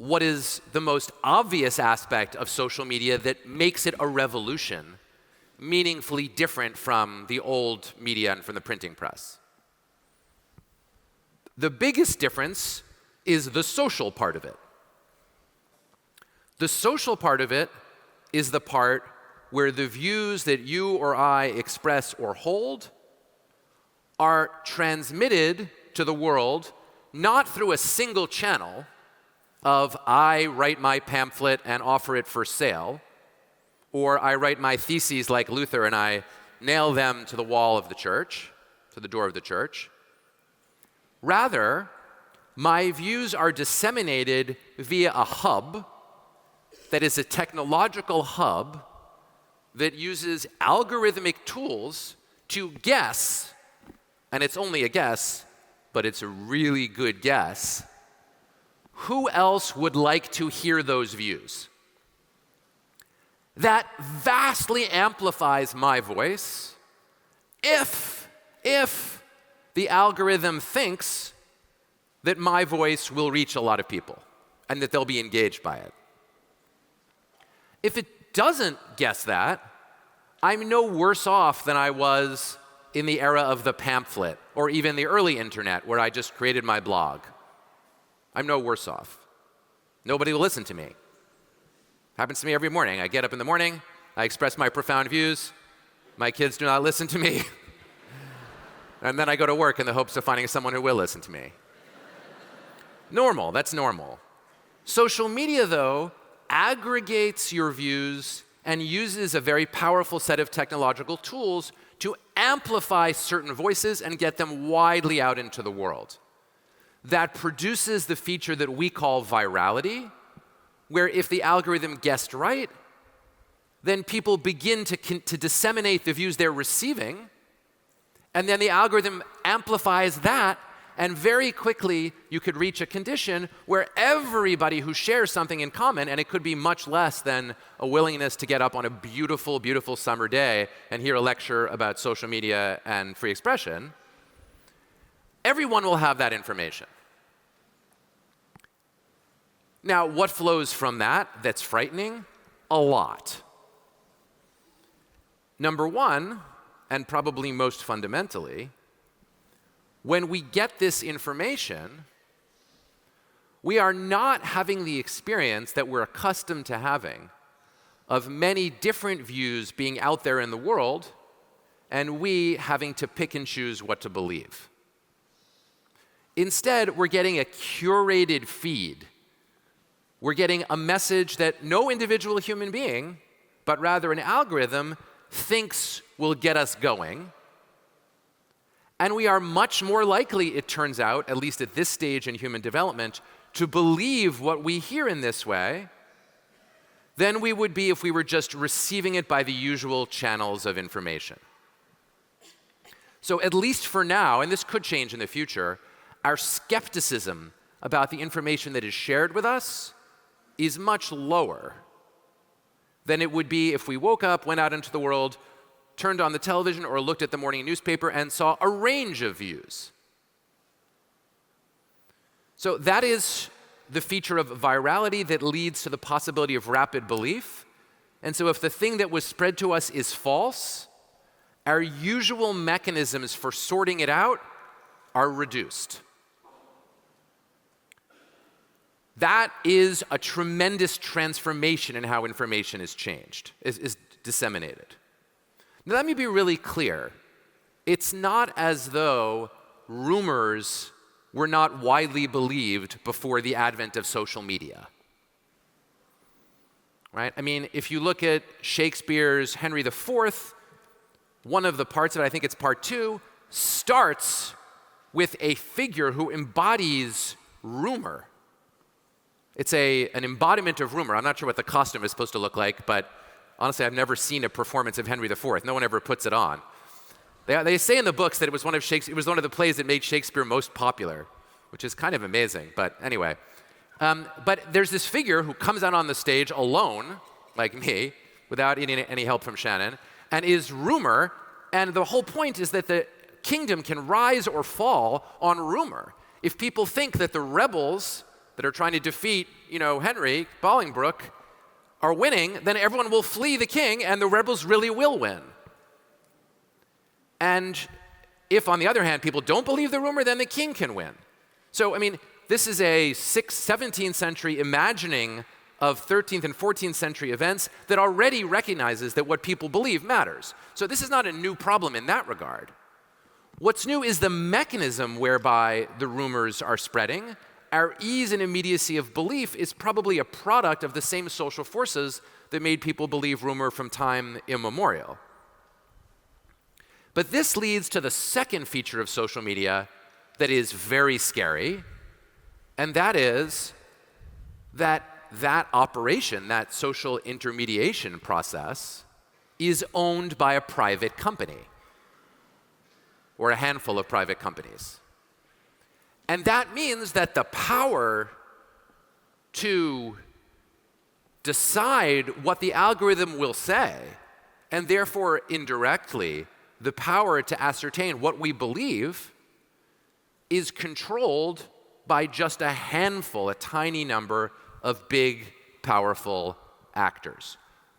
what is the most obvious aspect of social media that makes it a revolution, meaningfully different from the old media and from the printing press. The biggest difference is the social part of it. The social part of it is the part where the views that you or I express or hold are transmitted to the world not through a single channel of I write my pamphlet and offer it for sale, or I write my theses like Luther and I nail them to the wall of the church, to the door of the church. Rather, my views are disseminated via a hub that is a technological hub that uses algorithmic tools to guess, and it's only a guess, but it's a really good guess, who else would like to hear those views. That vastly amplifies my voice if the algorithm thinks that my voice will reach a lot of people and that they'll be engaged by it. If it doesn't guess that, I'm no worse off than I was in the era of the pamphlet or even the early internet where I just created my blog. I'm no worse off. Nobody will listen to me. Happens to me every morning. I get up in the morning, I express my profound views, my kids do not listen to me, and then I go to work in the hopes of finding someone who will listen to me. Normal, that's normal. Social media, though, aggregates your views and uses a very powerful set of technological tools to amplify certain voices and get them widely out into the world. That produces the feature that we call virality, where if the algorithm guessed right, then people begin to disseminate the views they're receiving, and then the algorithm amplifies that, and very quickly you could reach a condition where everybody who shares something in common, and it could be much less than a willingness to get up on a beautiful, beautiful summer day and hear a lecture about social media and free expression, everyone will have that information. Now, what flows from that that's frightening? A lot. Number one, and probably most fundamentally, when we get this information, we are not having the experience that we're accustomed to having of many different views being out there in the world, and we having to pick and choose what to believe. Instead, we're getting a curated feed. We're getting a message that no individual human being, but rather an algorithm, thinks will get us going. And we are much more likely, it turns out, at least at this stage in human development, to believe what we hear in this way than we would be if we were just receiving it by the usual channels of information. So at least for now, and this could change in the future, our skepticism about the information that is shared with us is much lower than it would be if we woke up, went out into the world, turned on the television or looked at the morning newspaper and saw a range of views. So that is the feature of virality that leads to the possibility of rapid belief. And so if the thing that was spread to us is false, our usual mechanisms for sorting it out are reduced. That is a tremendous transformation in how information is changed, is disseminated. Now, let me be really clear. It's not as though rumors were not widely believed before the advent of social media. Right? I mean, if you look at Shakespeare's Henry IV, one of the parts of it, I think it's part 2, starts with a figure who embodies rumor. It's an embodiment of rumor. I'm not sure what the costume is supposed to look like, but honestly, I've never seen a performance of Henry IV. No one ever puts it on. They say in the books that it was one of the plays that made Shakespeare most popular, which is kind of amazing, but anyway. But there's this figure who comes out on the stage alone, like me, without any help from Shannon, and is rumor, and the whole point is that the kingdom can rise or fall on rumor. If people think that the rebels that are trying to defeat, Henry Bolingbroke are winning, then everyone will flee the king and the rebels really will win. And if, on the other hand, people don't believe the rumor, then the king can win. So, this is a 17th century imagining of 13th and 14th century events that already recognizes that what people believe matters. So this is not a new problem in that regard. What's new is the mechanism whereby the rumors are spreading. Our ease and immediacy of belief is probably a product of the same social forces that made people believe rumor from time immemorial. But this leads to the second feature of social media that is very scary, and that is that operation, that social intermediation process, is owned by a private company or a handful of private companies. And that means that the power to decide what the algorithm will say, and therefore indirectly the power to ascertain what we believe, is controlled by just a handful, a tiny number of big, powerful actors,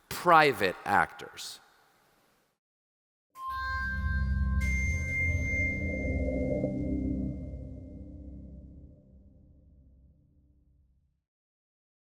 private actors.